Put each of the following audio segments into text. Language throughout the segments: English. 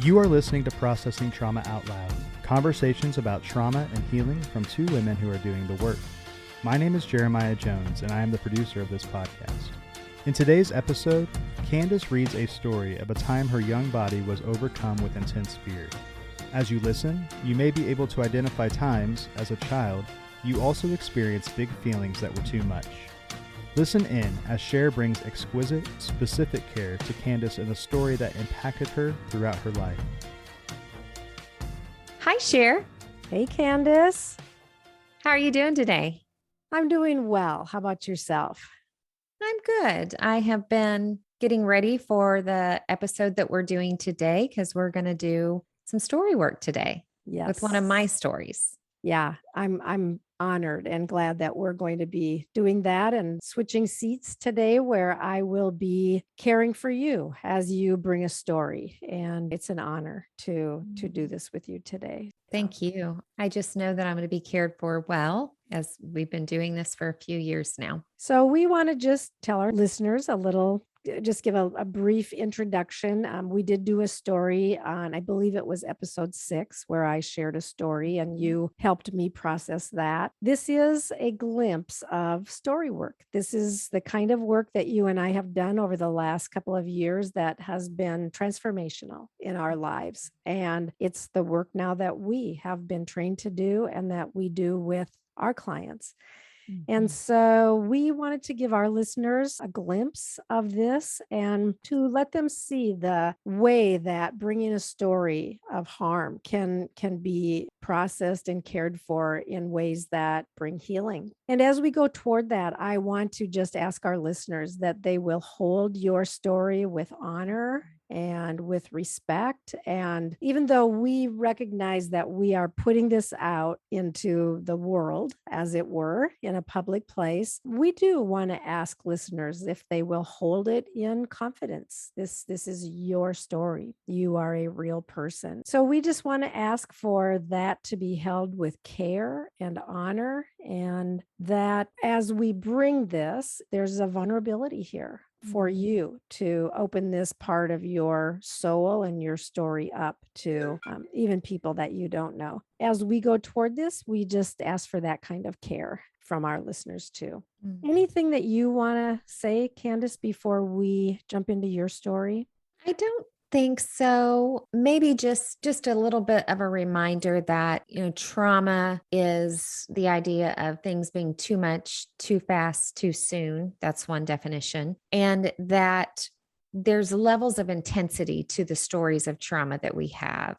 You are listening to Processing Trauma Out Loud, conversations about trauma and healing from two women who are doing the work. My name is Jeremiah Jones, and I am the producer of this podcast. In today's episode, Kandace reads a story of a time her young body was overcome with intense fear. As you listen, you may be able to identify times, as a child, you also experienced big feelings that were too much. Listen in as Cher brings exquisite, specific care to Kandace in a story that impacted her throughout her life. Hi, Cher. Hey, Kandace. How are you doing today? I'm doing well. How about yourself? I'm good. I have been getting ready for the episode that we're doing today because we're going to do some story work today with one of my stories. Yeah, I'm honored and glad that we're going to be doing that and switching seats today, where I will be caring for you as you bring a story. And it's an honor to do this with you today. Thank you. I just know that I'm going to be cared for well, as we've been doing this for a few years now. So we want to just tell our listeners just give a brief introduction. We did do a story on, I believe it was episode 6, where I shared a story and you helped me process that. This is a glimpse of story work. This is the kind of work that you and I have done over the last couple of years that has been transformational in our lives. And it's the work now that we have been trained to do and that we do with our clients. And so we wanted to give our listeners a glimpse of this and to let them see the way that bringing a story of harm can be processed and cared for in ways that bring healing. And as we go toward that, I want to just ask our listeners that they will hold your story with honor and with respect. And even though we recognize that we are putting this out into the world, as it were, in a public place, we do want to ask listeners if they will hold it in confidence. This is your story. You are a real person. So we just want to ask for that to be held with care and honor, and that as we bring this, there's a vulnerability here for you to open this part of your soul and your story up to even people that you don't know. As we go toward this, we just ask for that kind of care from our listeners too. Anything that you want to say, Kandace, before we jump into your story? I don't think so. Maybe just a little bit of a reminder that, trauma is the idea of things being too much, too fast, too soon. That's one definition. And that there's levels of intensity to the stories of trauma that we have.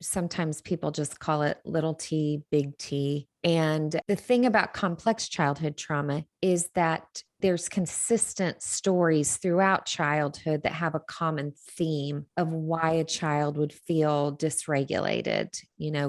Sometimes people just call it little t, big T. And the thing about complex childhood trauma is that there's consistent stories throughout childhood that have a common theme of why a child would feel dysregulated,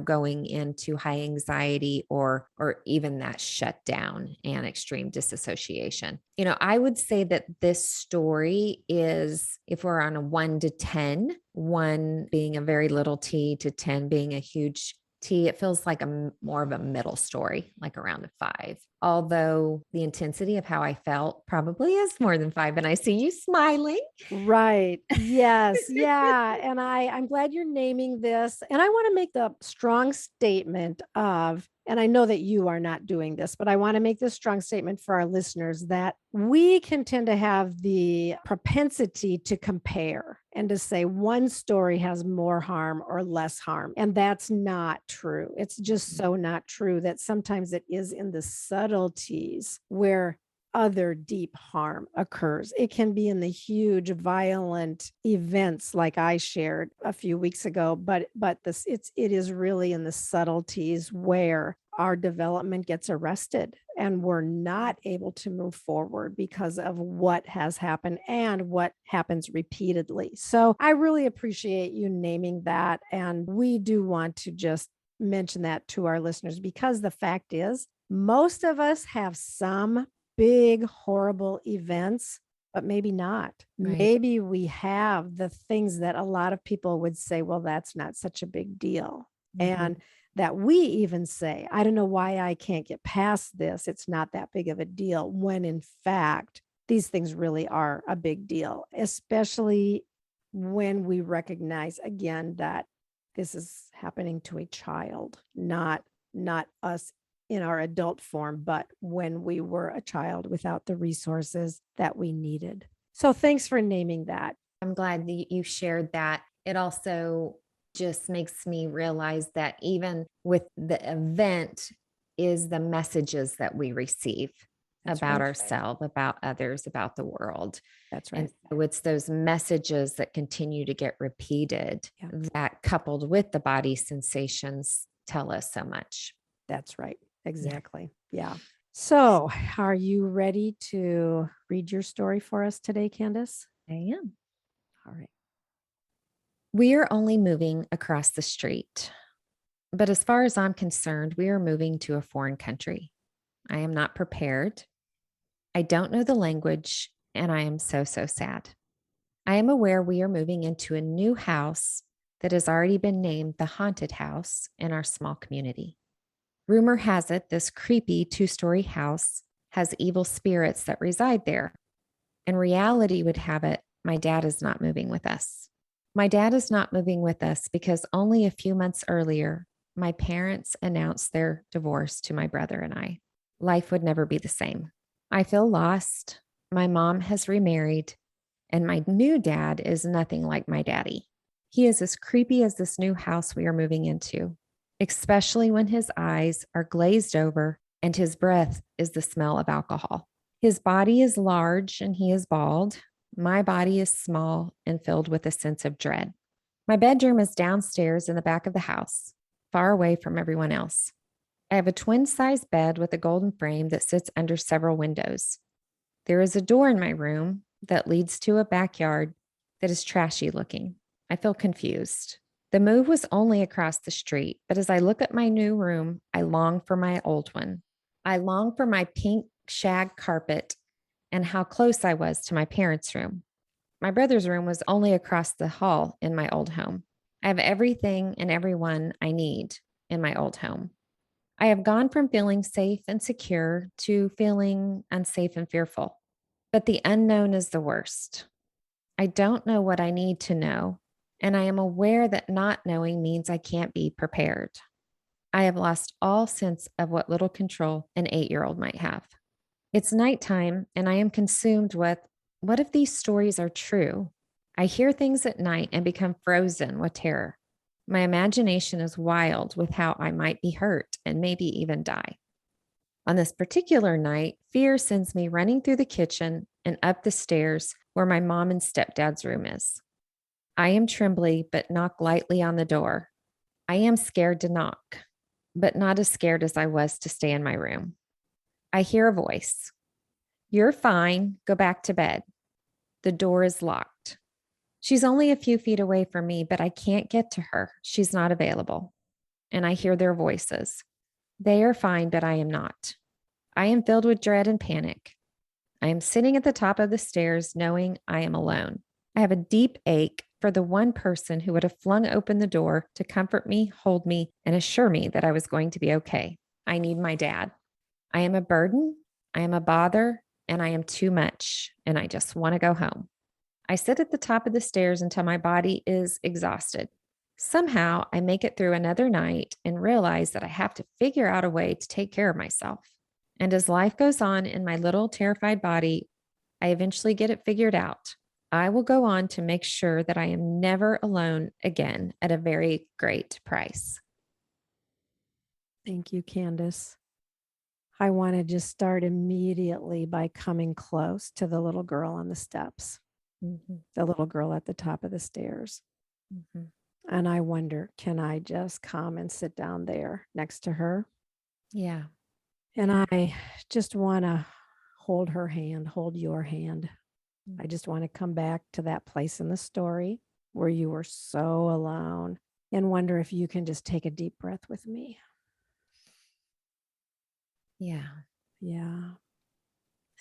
going into high anxiety or even that shutdown and extreme disassociation. I would say that this story is, if we're on a 1 to 10, 1 being a very little t to 10 being a huge T, it feels like more of a middle story, like around a 5. Although the intensity of how I felt probably is more than 5. And I see you smiling. Right. Yes. Yeah. And I'm glad you're naming this. And I want to make the strong statement of, and I know that you are not doing this, but I want to make this strong statement for our listeners that we can tend to have the propensity to compare and to say one story has more harm or less harm. And that's not true. It's just so not true that sometimes it is in the subtleties where other deep harm occurs. It can be in the huge violent events like I shared a few weeks ago, but it is really in the subtleties where our development gets arrested and we're not able to move forward because of what has happened and what happens repeatedly. So I really appreciate you naming that. And we do want to just mention that to our listeners, because the fact is, most of us have some big, horrible events, but maybe not. Right. Maybe we have the things that a lot of people would say, well, that's not such a big deal. And that we even say, I don't know why I can't get past this. It's not that big of a deal, when in fact, these things really are a big deal, especially when we recognize again that this is happening to a child, not us in our adult form, but when we were a child without the resources that we needed. So thanks for naming that. I'm glad that you shared that. It also just makes me realize that even with the event is the messages that we receive That's about right. ourselves, about others, about the world. That's And right. so it's those messages that continue to get repeated Yeah. that coupled with the body sensations tell us so much. That's right. Exactly. Yeah. So are you ready to read your story for us today, Kandace? I am. All right. We are only moving across the street. But as far as I'm concerned, we are moving to a foreign country. I am not prepared. I don't know the language, and I am so, so sad. I am aware we are moving into a new house that has already been named the haunted house in our small community. Rumor has it this creepy 2-story house has evil spirits that reside there. And reality would have it, my dad is not moving with us. My dad is not moving with us because only a few months earlier, my parents announced their divorce to my brother and I. Life would never be the same. I feel lost. My mom has remarried, and my new dad is nothing like my daddy. He is as creepy as this new house we are moving into, especially when his eyes are glazed over and his breath is the smell of alcohol. His body is large and he is bald. My body is small and filled with a sense of dread. My bedroom is downstairs in the back of the house, far away from everyone else. I have a twin-size bed with a golden frame that sits under several windows. There is a door in my room that leads to a backyard that is trashy looking. I feel confused. The move was only across the street, but as I look at my new room, I long for my old one. I long for my pink shag carpet and how close I was to my parents' room. My brother's room was only across the hall in my old home. I have everything and everyone I need in my old home. I have gone from feeling safe and secure to feeling unsafe and fearful. But the unknown is the worst. I don't know what I need to know, and I am aware that not knowing means I can't be prepared. I have lost all sense of what little control an 8-year-old might have. It's nighttime, and I am consumed with what if these stories are true? I hear things at night and become frozen with terror. My imagination is wild with how I might be hurt and maybe even die. On this particular night, fear sends me running through the kitchen and up the stairs where my mom and stepdad's room is. I am trembly, but knock lightly on the door. I am scared to knock, but not as scared as I was to stay in my room. I hear a voice. You're fine. Go back to bed. The door is locked. She's only a few feet away from me, but I can't get to her. She's not available. And I hear their voices. They are fine, but I am not. I am filled with dread and panic. I am sitting at the top of the stairs knowing I am alone. I have a deep ache for the one person who would have flung open the door to comfort me, hold me, and assure me that I was going to be okay. I need my dad. I am a burden. I am a bother, and I am too much, and I just want to go home. I sit at the top of the stairs until my body is exhausted. Somehow, I make it through another night and realize that I have to figure out a way to take care of myself. And as life goes on in my little terrified body, I eventually get it figured out. I will go on to make sure that I am never alone again at a very great price. Thank you, Kandace. I want to just start immediately by coming close to the little girl on the steps, the little girl at the top of the stairs. And I wonder, can I just come and sit down there next to her? Yeah. And I just want to hold her hand, hold your hand. I just want to come back to that place in the story where you were so alone and wonder if you can just take a deep breath with me. Yeah. Yeah.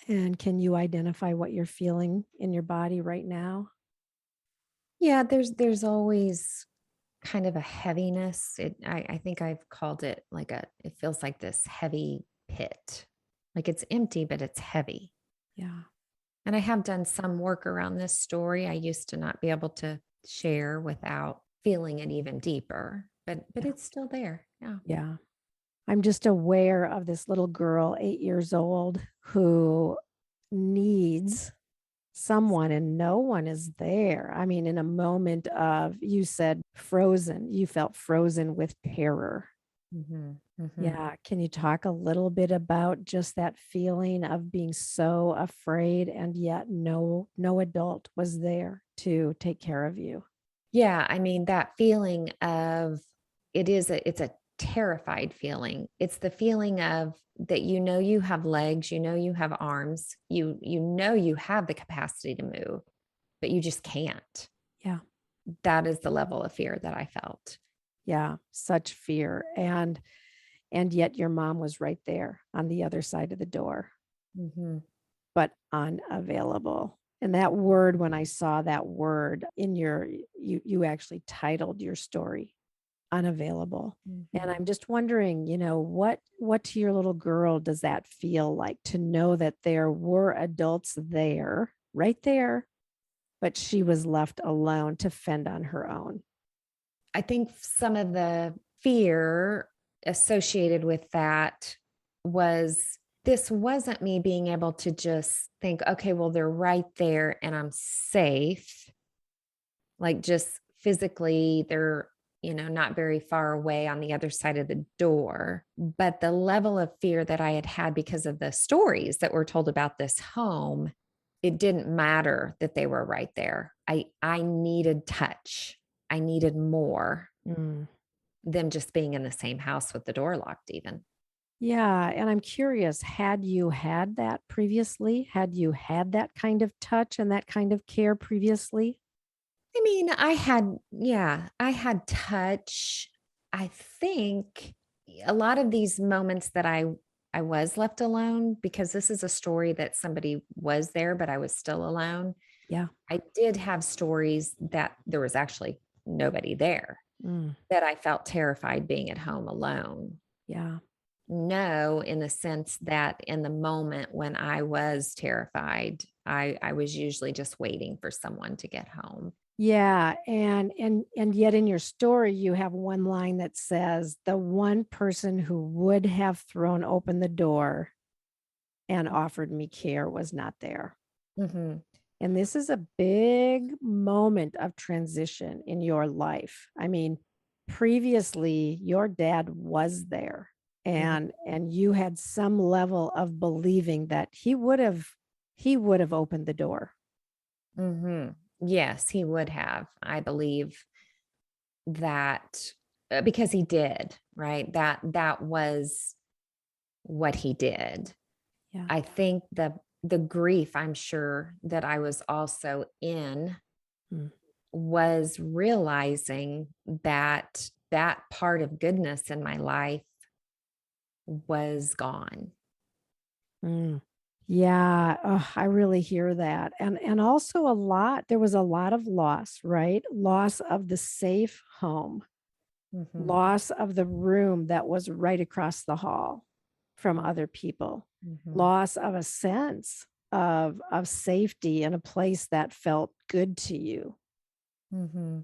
And can you identify what you're feeling in your body right now? Yeah, there's always kind of a heaviness. I think I've called it it feels like this heavy pit. Like it's empty, but it's heavy. Yeah. And I have done some work around this story. I used to not be able to share without feeling it even deeper. But Yeah. it's still there. Yeah. Yeah. I'm just aware of this little girl, 8 years old, who needs someone and no one is there. I mean, in a moment of, you said frozen, you felt frozen with terror. Mm-hmm. Mm-hmm. Yeah. Can you talk a little bit about just that feeling of being so afraid and yet no adult was there to take care of you? Yeah. I mean, that feeling of it's a terrified feeling. It's the feeling of that, you have legs, you have arms, you have the capacity to move, but you just can't. Yeah. That is the level of fear that I felt. Yeah. Such fear. And yet your mom was right there on the other side of the door, Mm-hmm. but unavailable. And that word, when I saw that word in you actually titled your story unavailable. Mm-hmm. And I'm just wondering, what to your little girl does that feel like, to know that there were adults there, right there, but she was left alone to fend on her own? I think some of the fear associated with that was, this wasn't me being able to just think, okay, well, they're right there and I'm safe. Like, just physically, they're, not very far away on the other side of the door. But the level of fear that I had because of the stories that were told about this home, it didn't matter that they were right there. I needed touch. I needed more Mm. than just being in the same house with the door locked, even. Yeah. And I'm curious, had you had that previously? Had you had that kind of touch and that kind of care previously? I mean, I had touch. I think a lot of these moments that I was left alone, because this is a story that somebody was there, but I was still alone. Yeah. I did have stories that there was actually nobody there, Mm. that I felt terrified being at home alone. Yeah. No, in the sense that in the moment when I was terrified, I was usually just waiting for someone to get home. Yeah, and yet in your story you have one line that says the one person who would have thrown open the door and offered me care was not there. Mm-hmm. And this is a big moment of transition in your life. I mean, previously your dad was there, and you had some level of believing that he would have opened the door. Mm-hmm. Yes, he would have. I believe that, because he did, right? That was what he did. Yeah. I think the grief, I'm sure, that I was also in Mm. was realizing that that part of goodness in my life was gone. Mm. Yeah, I really hear that. And also there was a lot of loss, right? Loss of the safe home, Mm-hmm. loss of the room that was right across the hall from other people, Mm-hmm. loss of a sense of safety in a place that felt good to you, Mm-hmm.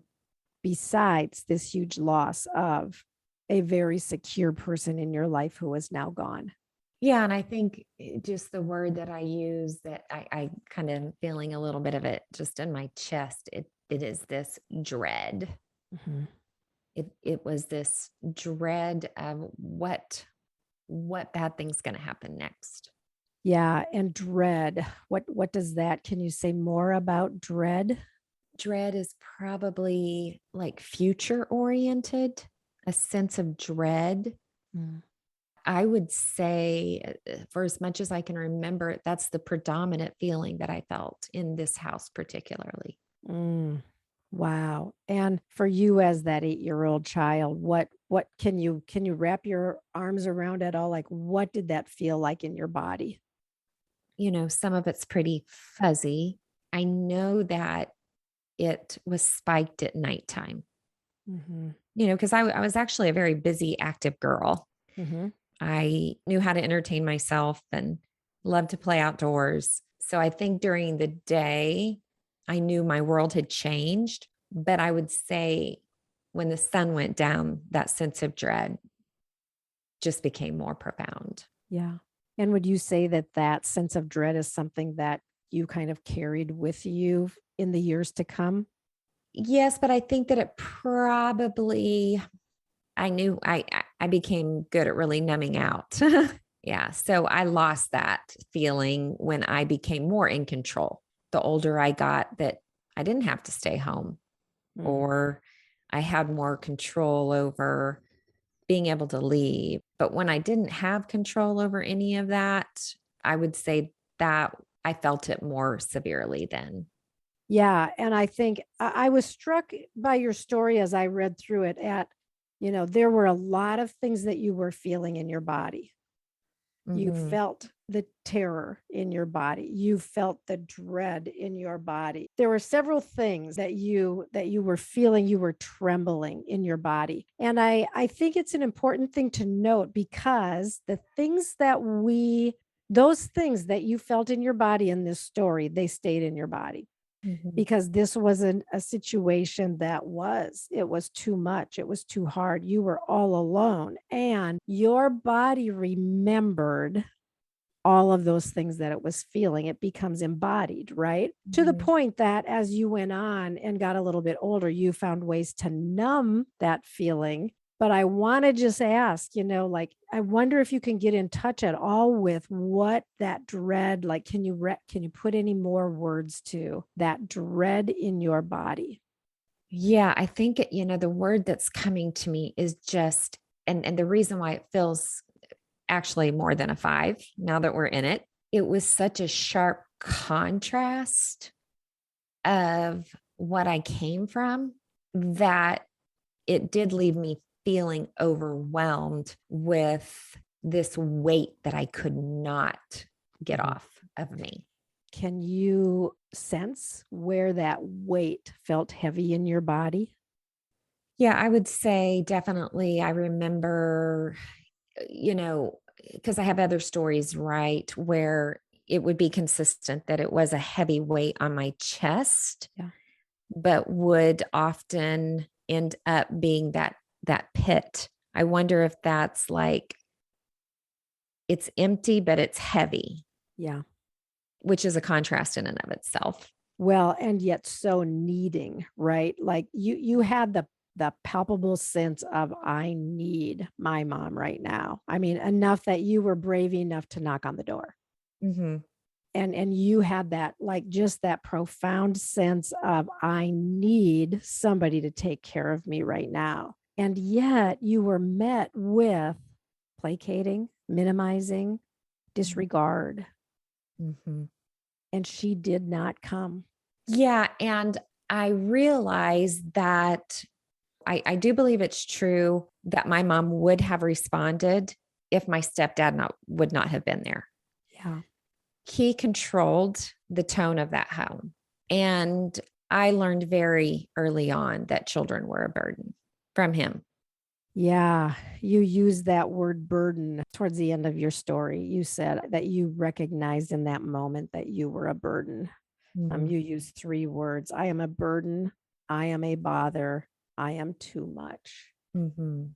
besides this huge loss of a very secure person in your life who is now gone. Yeah. And I think just the word that I use, that I kind of feeling a little bit of it just in my chest, it is this dread. Mhm. It was this dread of what bad thing's going to happen next. Yeah, and dread. What does that? Can you say more about dread? Dread is probably like future oriented, a sense of dread. Mm. I would say, for as much as I can remember, that's the predominant feeling that I felt in this house, particularly. Mm. Wow. And for you as that 8-year-old child, what can you wrap your arms around at all? Like, what did that feel like in your body? Some of it's pretty fuzzy. I know that it was spiked at nighttime, Mm-hmm. because I was actually a very busy, active girl. Mm-hmm. I knew how to entertain myself and loved to play outdoors. So I think during the day, I knew my world had changed. But I would say when the sun went down, that sense of dread just became more profound. Yeah. And would you say that that sense of dread is something that you kind of carried with you in the years to come? Yes, but I think that it probably, I became good at really numbing out. Yeah. So I lost that feeling when I became more in control. The older I got, that I didn't have to stay home, or I had more control over being able to leave. But when I didn't have control over any of that, I would say that I felt it more severely then. Yeah. And I think I was struck by your story as I read through it there were a lot of things that you were feeling in your body. You Mhm. felt the terror in your body. You felt the dread in your body. There were several things that you were feeling, you were trembling in your body. And I think it's an important thing to note because those things that you felt in your body in this story, they stayed in your body Mhm. because this wasn't a situation it was too much. It was too hard. You were all alone and your body remembered all of those things that it was feeling. It becomes embodied, right? To the Mhm. point that as you went on and got a little bit older, you found ways to numb that feeling. But I want to just ask, I wonder if you can get in touch at all with what that dread, like, can you put any more words to that dread in your body? Yeah, I think the word that's coming to me is just, and the reason why it feels actually more than a 5 now that we're in it. It was such a sharp contrast of what I came from that it did leave me feeling overwhelmed with this weight that I could not get Mhm. off of me. Can you sense where that weight felt heavy in your body? Yeah, I would say definitely. I remember, because I have other stories, right, where it would be consistent that it was a heavy weight on my chest, Yeah. but would often end up being that pit. I wonder if that's like it's empty, but it's heavy, Yeah. which is a contrast in and of itself. Well, and yet so needing, right? Like you had the palpable sense of I need my mom right now. I mean, enough that you were brave enough to knock on the door. Mm-hmm. And you had that like just that profound sense of I need somebody to take care of me right now. And yet you were met with placating, minimizing, disregard, Mm-hmm. and she did not come. Yeah. And I realized that I do believe it's true that my mom would have responded if my stepdad would not have been there. Yeah. He controlled the tone of that home. And I learned very early on that children were a burden from him. Yeah, you used that word burden towards the end of your story. You said that you recognized in that moment that you were a burden. Mhm. You used 3 words. I am a burden. I am a bother. I am too much. Mhm.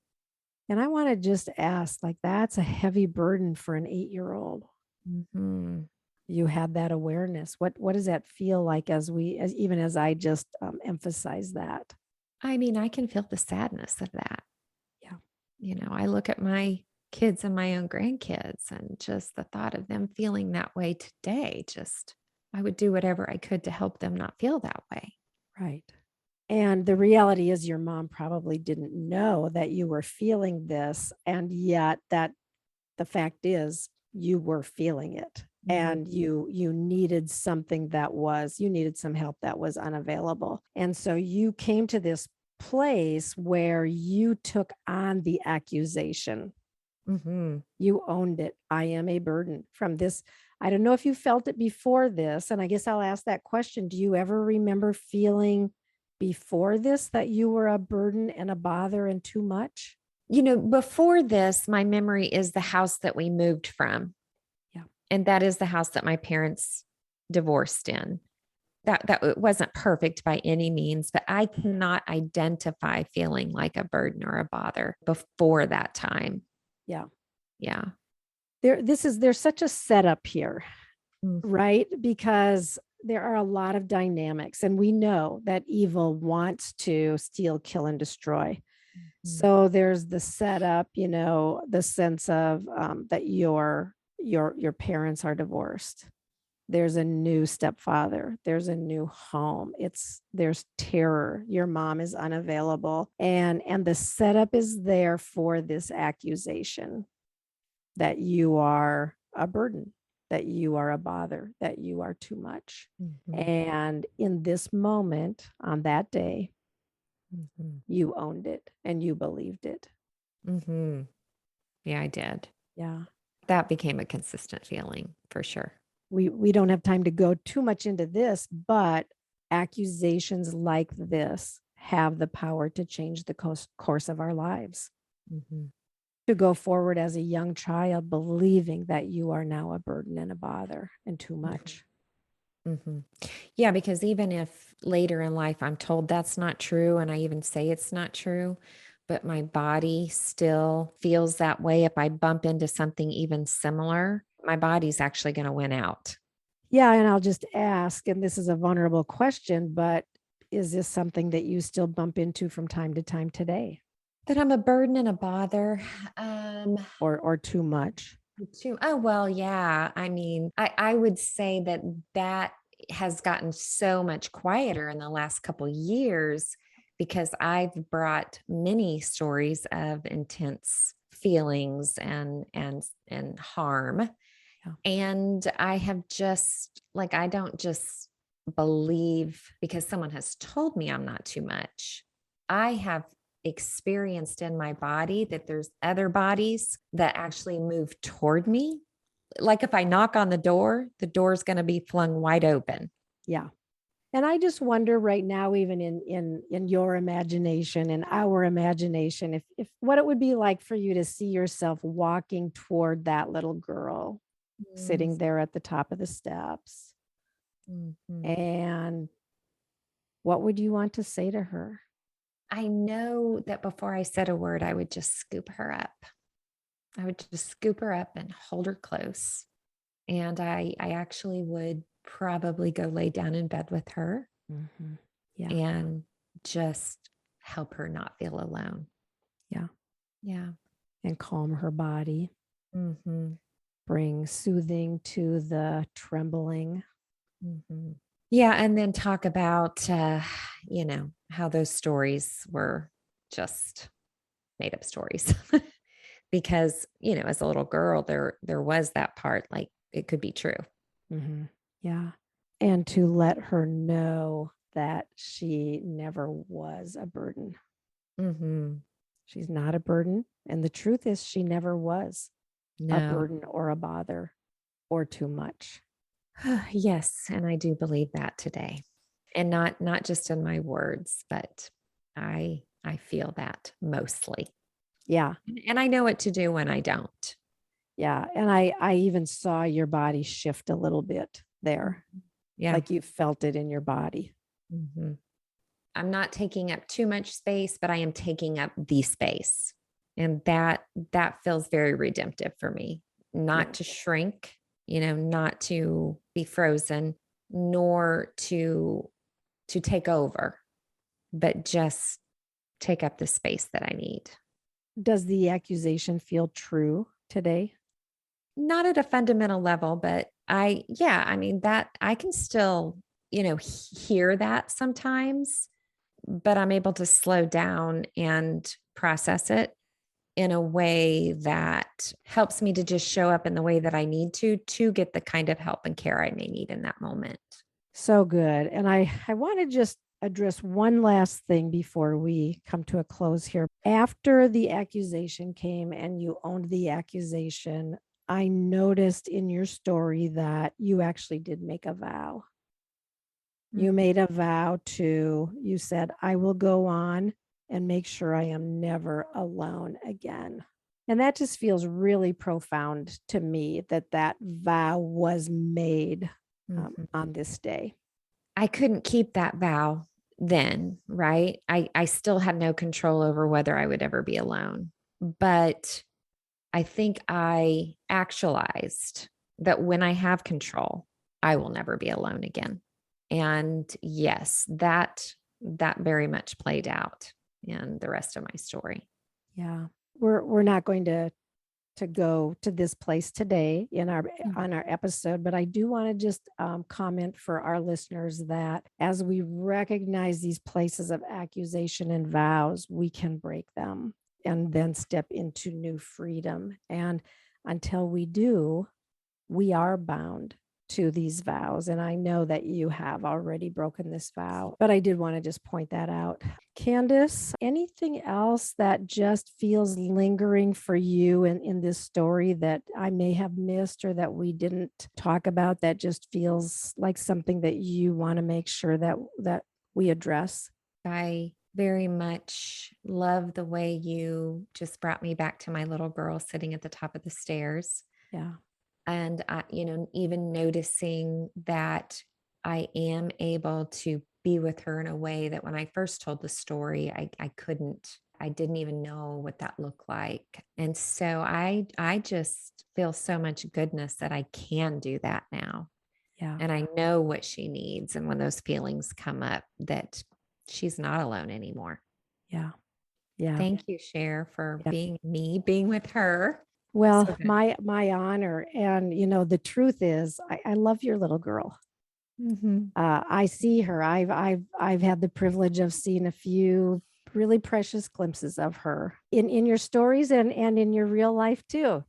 And I want to just ask, like, that's a heavy burden for an 8-year-old. Mhm. You had that awareness. What does that feel like even as I just emphasize that? I mean, I can feel the sadness of that. Yeah. I look at my kids and my own grandkids, and just the thought of them feeling that way today, just I would do whatever I could to help them not feel that way. Right. And the reality is your mom probably didn't know that you were feeling this. And yet the fact is you were feeling it Mhm. and you needed you needed some help that was unavailable. And so you came to this place where you took on the accusation. Mhm. You owned it. I am a burden from this. I don't know if you felt it before this. And I guess I'll ask that question. Do you ever remember feeling before this that you were a burden and a bother and too much? Before this, my memory is the house that we moved from. Yeah. And that is the house that my parents divorced in. that it wasn't perfect by any means, but I cannot identify feeling like a burden or a bother before that time. Yeah. Yeah. There's such a setup here, Mm. right? Because there are a lot of dynamics, and we know that evil wants to steal, kill, and destroy. So there's the setup, the sense of that your parents are divorced. There's a new stepfather. There's a new home. There's terror. Your mom is unavailable, and the setup is there for this accusation that you are a burden, that you are a bother, that you are too much. And in this moment, on that day, you owned it and you believed it. Yeah, I did. Yeah. That became a consistent feeling for sure. We don't have time to go too much into this, but accusations like this have the power to change the course of our lives. To go forward as a young child, believing that you are now a burden and a bother and too much. Yeah, because even if later in life I'm told that's not true, and I even say it's not true, but my body still feels that way. If I bump into something even similar, my body's actually going to win out. Yeah. And I'll just ask, and this is a vulnerable question, but is this something that you still bump into from time to time today? That I'm a burden and a bother. Or too much? Oh, well, yeah. I mean, I would say that has gotten so much quieter in the last couple years because I've brought many stories of intense feelings and harm. Yeah. And I have just like, I don't just believe because someone has told me I'm not too much. I have experienced in my body that there's other bodies that actually move toward me. Like if I knock on the door's going to be flung wide open. Yeah. And I just wonder right now, even in your imagination and our imagination, if what it would be like for you to see yourself walking toward that little girl sitting there at the top of the steps. And what would you want to say to her? I know that before I said a word, I would just scoop her up. I would just scoop her up and hold her close. And I actually would probably go lay down in bed with her Yeah. and just help her not feel alone. Yeah. Yeah. And calm her body. Bring soothing to the trembling. Yeah. And then talk about, how those stories were just made up stories. Because, as a little girl, there was that part, like it could be true. Yeah. And to let her know that she never was a burden. She's not a burden. And the truth is she never was a burden or a bother or too much. Yes. And I do believe that today. And not just in my words, but I feel that mostly. Yeah. And I know what to do when I don't. Yeah. And I even saw your body shift a little bit there. Yeah. Like you felt it in your body. I'm not taking up too much space, but I am taking up the space. And that feels very redemptive for me, not to shrink, not to be frozen, nor to take over, but just take up the space that I need. Does the accusation feel true today? Not at a fundamental level, but that I can still, hear that sometimes, but I'm able to slow down and process it in a way that helps me to just show up in the way that I need to get the kind of help and care I may need in that moment. So good. And I want to just address one last thing before we come to a close here. After the accusation came and you owned the accusation, I noticed in your story that you actually did make a vow. You made a vow you said, I will go on and make sure I am never alone again. And that just feels really profound to me that vow was made on this day. I couldn't keep that vow then, right? I still had no control over whether I would ever be alone. But I think I actualized that when I have control, I will never be alone again. And yes, that very much played out in the rest of my story. Yeah. We're not going to go to this place today in our on our episode, but I do want to just comment for our listeners that as we recognize these places of accusation and vows, we can break them and then step into new freedom. And until we do, we are bound to these vows. And I know that you have already broken this vow, but I did want to just point that out. Kandace, anything else that just feels lingering for you in this story that I may have missed or that we didn't talk about that just feels like something that you want to make sure that we address? I very much love the way you just brought me back to my little girl sitting at the top of the stairs. Yeah. And even noticing that I am able to be with her in a way that when I first told the story, I didn't even know what that looked like. And so I just feel so much goodness that I can do that now. Yeah. And I know what she needs. And when those feelings come up, that she's not alone anymore. Yeah. Yeah. Thank you, Cher, for Yeah. being with her. Well, So good. my honor. And the truth is, I love your little girl. Mhm. I see her. I've had the privilege of seeing a few really precious glimpses of her in your stories and in your real life too.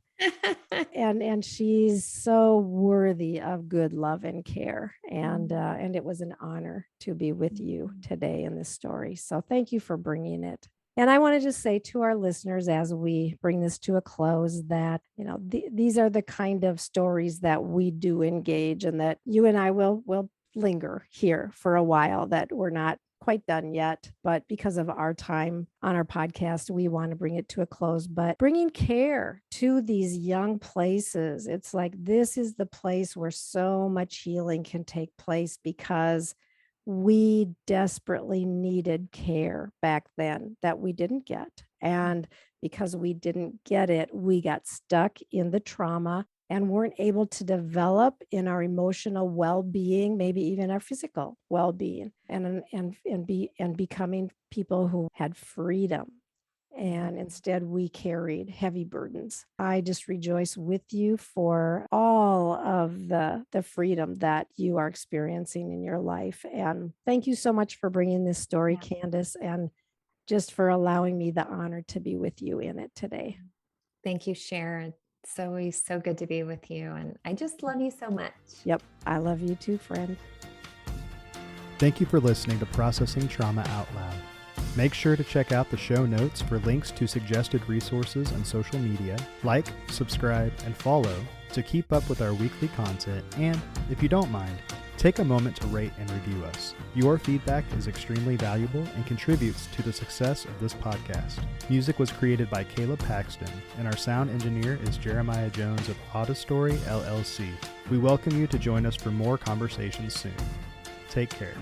And she's so worthy of good love and care. And it was an honor to be with you today in this story. So thank you for bringing it. And I want to just say to our listeners as we bring this to a close that, these are the kind of stories that we do engage and that you and I will linger here for a while, that we're not quite done yet, but because of our time on our podcast, we want to bring it to a close. But bringing care to these young places, it's like this is the place where so much healing can take place because we desperately needed care back then that we didn't get. And because we didn't get it, we got stuck in the trauma and weren't able to develop in our emotional well-being, maybe even our physical well-being, and becoming people who had freedom. And instead, we carried heavy burdens. I just rejoice with you for all of the freedom that you are experiencing in your life. And thank you so much for bringing this story, Kandace, and just for allowing me the honor to be with you in it today. Thank you, Cher. It's always so good to be with you. And I just love you so much. Yep. I love you too, friend. Thank you for listening to Processing Trauma Out Loud. Make sure to check out the show notes for links to suggested resources and social media. Like, subscribe, and follow to keep up with our weekly content. And if you don't mind, take a moment to rate and review us. Your feedback is extremely valuable and contributes to the success of this podcast. Music was created by Caleb Paxton, and our sound engineer is Jeremiah Jones of Autostory LLC. We welcome you to join us for more conversations soon. Take care.